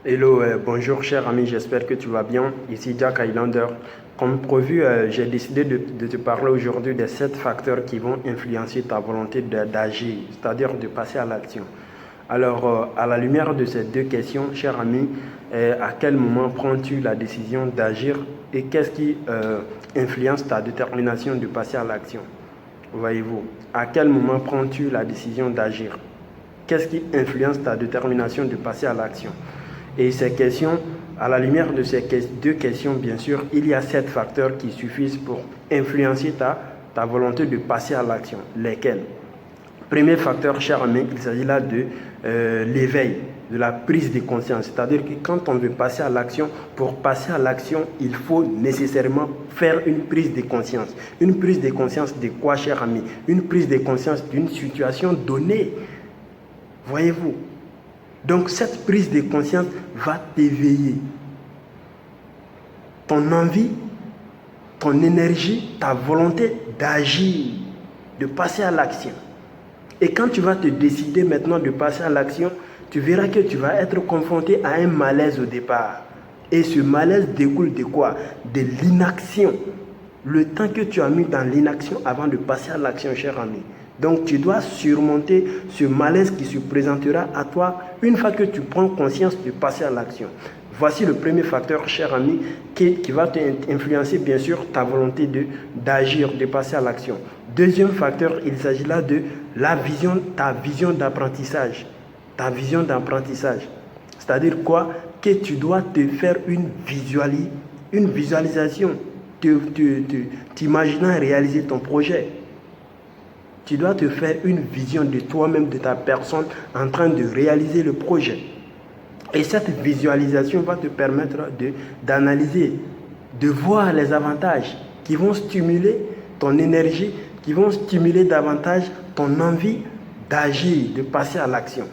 Hello, bonjour cher ami, j'espère que tu vas bien. Ici Jack Highlander. Comme prévu, j'ai décidé de te parler aujourd'hui des 7 facteurs qui vont influencer ta volonté d'agir, c'est-à-dire de passer à l'action. Alors, à la lumière de ces deux questions, cher ami, à quel moment prends-tu la décision d'agir et qu'est-ce qui influence ta détermination de passer à l'action? Voyez-vous, à quel moment prends-tu la décision d'agir? Qu'est-ce qui influence ta détermination de passer à l'action? Et ces questions, à la lumière de ces deux questions, bien sûr, il y a 7 facteurs qui suffisent pour influencer ta volonté de passer à l'action. Lesquels? Premier facteur, cher ami, il s'agit là de l'éveil, de la prise de conscience. C'est-à-dire que quand on veut passer à l'action, pour passer à l'action, il faut nécessairement faire une prise de conscience. Une prise de conscience de quoi, cher ami? Une prise de conscience d'une situation donnée. Voyez-vous? Donc cette prise de conscience va t'éveiller. Ton envie, ton énergie, ta volonté d'agir, de passer à l'action. Et quand tu vas te décider maintenant de passer à l'action, tu verras que tu vas être confronté à un malaise au départ. Et ce malaise découle de quoi? De l'inaction. Le temps que tu as mis dans l'inaction avant de passer à l'action, cher ami. Donc tu dois surmonter ce malaise qui se présentera à toi une fois que tu prends conscience de passer à l'action. Voici le premier facteur, cher ami, qui va influencer bien sûr ta volonté d'agir, de passer à l'action. Deuxième facteur, il s'agit là de ta vision d'apprentissage. Ta vision d'apprentissage. C'est-à-dire quoi? Que tu dois te faire une visualisation, t'imaginant réaliser ton projet. Tu dois te faire une vision de toi-même, de ta personne, en train de réaliser le projet. Et cette visualisation va te permettre d'analyser, de voir les avantages qui vont stimuler ton énergie, qui vont stimuler davantage ton envie d'agir, de passer à l'action.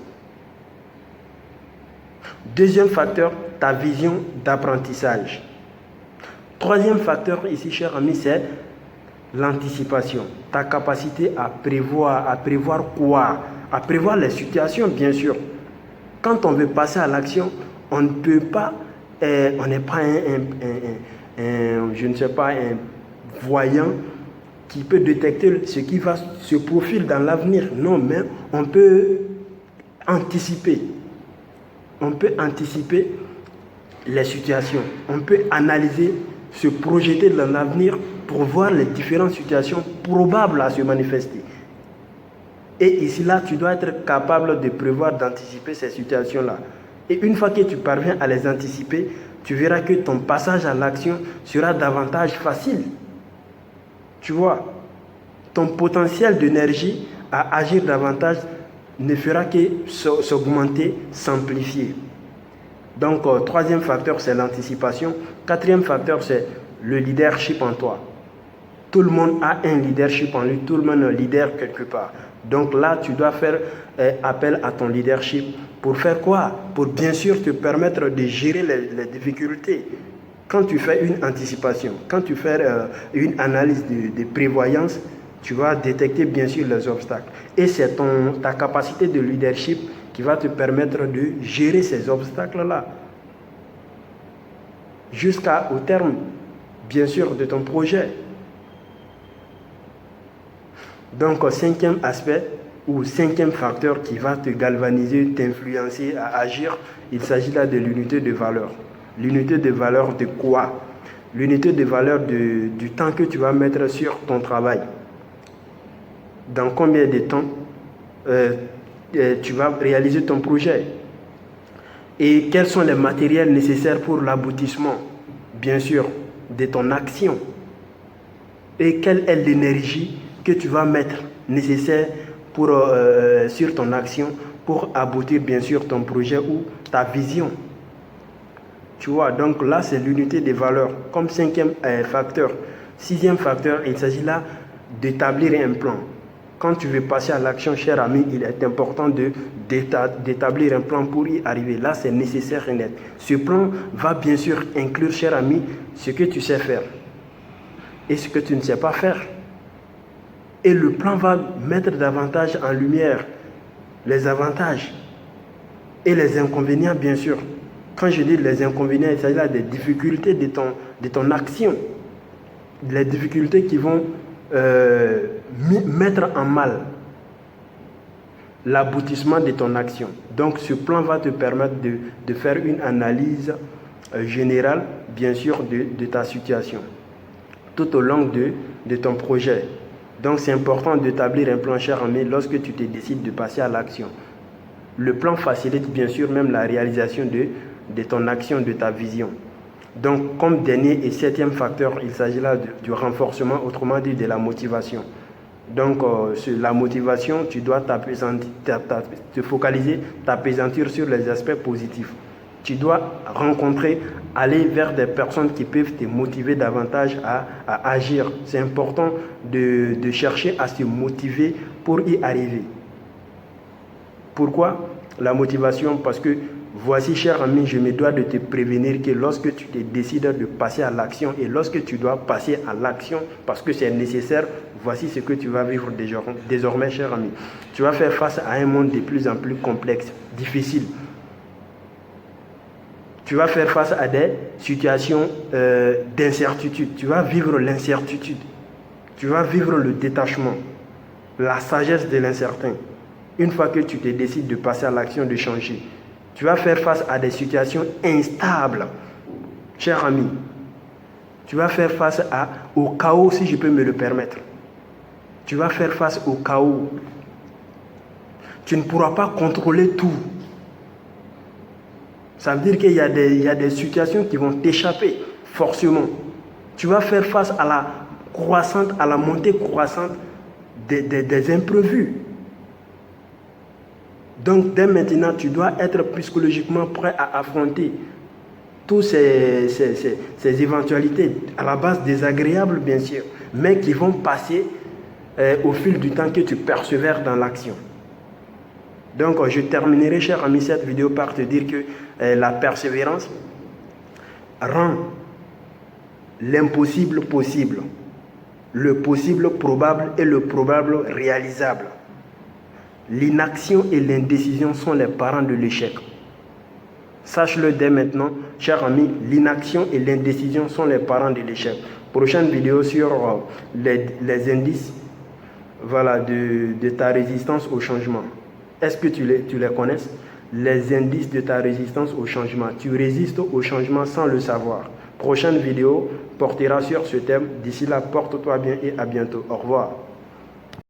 Deuxième facteur, ta vision d'apprentissage. Troisième facteur ici, cher ami, c'est l'anticipation, ta capacité à prévoir quoi? À prévoir les situations, bien sûr. Quand on veut passer à l'action, on ne peut pas, on n'est pas un voyant qui peut détecter ce qui va se profiler dans l'avenir. Non, mais on peut anticiper. On peut anticiper les situations. On peut analyser, se projeter dans l'avenir pour voir les différentes situations probables à se manifester. Et ici, là, tu dois être capable de prévoir, d'anticiper ces situations-là. Et une fois que tu parviens à les anticiper, tu verras que ton passage à l'action sera davantage facile. Tu vois, ton potentiel d'énergie à agir davantage ne fera que s'augmenter, s'amplifier. Donc, troisième facteur, c'est l'anticipation. Quatrième facteur, c'est le leadership en toi. Tout le monde a un leadership en lui, tout le monde est un leader quelque part. Donc là, tu dois faire appel à ton leadership. Pour faire quoi? Pour bien sûr te permettre de gérer les difficultés. Quand tu fais une anticipation, quand tu fais une analyse de prévoyance, tu vas détecter bien sûr les obstacles. Et c'est ta capacité de leadership qui va te permettre de gérer ces obstacles-là. Jusqu'au terme, bien sûr, de ton projet. Donc, cinquième aspect ou cinquième facteur qui va te galvaniser, t'influencer à agir, il s'agit là de l'unité de valeur. L'unité de valeur de quoi? L'unité de valeur du temps que tu vas mettre sur ton travail. Dans combien de temps tu vas réaliser ton projet? Et quels sont les matériels nécessaires pour l'aboutissement, bien sûr, de ton action? Et quelle est l'énergie que tu vas mettre nécessaire sur ton action pour aboutir bien sûr ton projet ou ta vision. Tu vois, donc là c'est l'unité des valeurs comme cinquième facteur. Sixième facteur, il s'agit là d'établir un plan. Quand tu veux passer à l'action, cher ami, il est important d'établir un plan pour y arriver. Là, c'est nécessaire et net. Ce plan va bien sûr inclure, cher ami, ce que tu sais faire et ce que tu ne sais pas faire. Et le plan va mettre davantage en lumière les avantages et les inconvénients, bien sûr, Quand je dis les inconvénients, il s'agit là des difficultés de ton action. Les difficultés qui vont mettre en mal l'aboutissement de ton action. Donc ce plan va te permettre de faire une analyse générale, bien sûr, de ta situation, tout au long de ton projet. Donc c'est important d'établir un plan, cher ami, lorsque tu te décides de passer à l'action. Le plan facilite bien sûr même la réalisation de ton action, de ta vision. Donc comme dernier et septième facteur, il s'agit là du renforcement, autrement dit de la motivation. Donc sur la motivation, tu dois te focaliser, t'apaisantir sur les aspects positifs. Tu dois aller vers des personnes qui peuvent te motiver davantage à agir. C'est important de chercher à se motiver pour y arriver. Pourquoi la motivation? Parce que voici, cher ami, je me dois de te prévenir que lorsque tu te décides de passer à l'action et lorsque tu dois passer à l'action parce que c'est nécessaire, voici ce que tu vas vivre désormais, cher ami. Tu vas faire face à un monde de plus en plus complexe, difficile. Tu vas faire face à des situations d'incertitude. Tu vas vivre l'incertitude. Tu vas vivre le détachement, la sagesse de l'incertain. Une fois que tu te décides de passer à l'action, de changer, tu vas faire face à des situations instables. Cher ami, tu vas faire face au chaos, si je peux me le permettre. Tu vas faire face au chaos. Tu ne pourras pas contrôler tout. Ça veut dire qu'il y a des situations qui vont t'échapper, forcément. Tu vas faire face à la montée croissante des imprévus. Donc, dès maintenant, tu dois être psychologiquement prêt à affronter toutes ces éventualités, à la base désagréables, bien sûr, mais qui vont passer au fil du temps que tu persévères dans l'action. Donc, je terminerai, cher ami, cette vidéo par te dire que la persévérance rend l'impossible possible, le possible probable et le probable réalisable. L'inaction et l'indécision sont les parents de l'échec. Sache-le dès maintenant, cher ami, l'inaction et l'indécision sont les parents de l'échec. Prochaine vidéo sur les indices, voilà, de ta résistance au changement. Est-ce que tu les connais? Les indices de ta résistance au changement. Tu résistes au changement sans le savoir. Prochaine vidéo portera sur ce thème. D'ici là, porte-toi bien et à bientôt. Au revoir.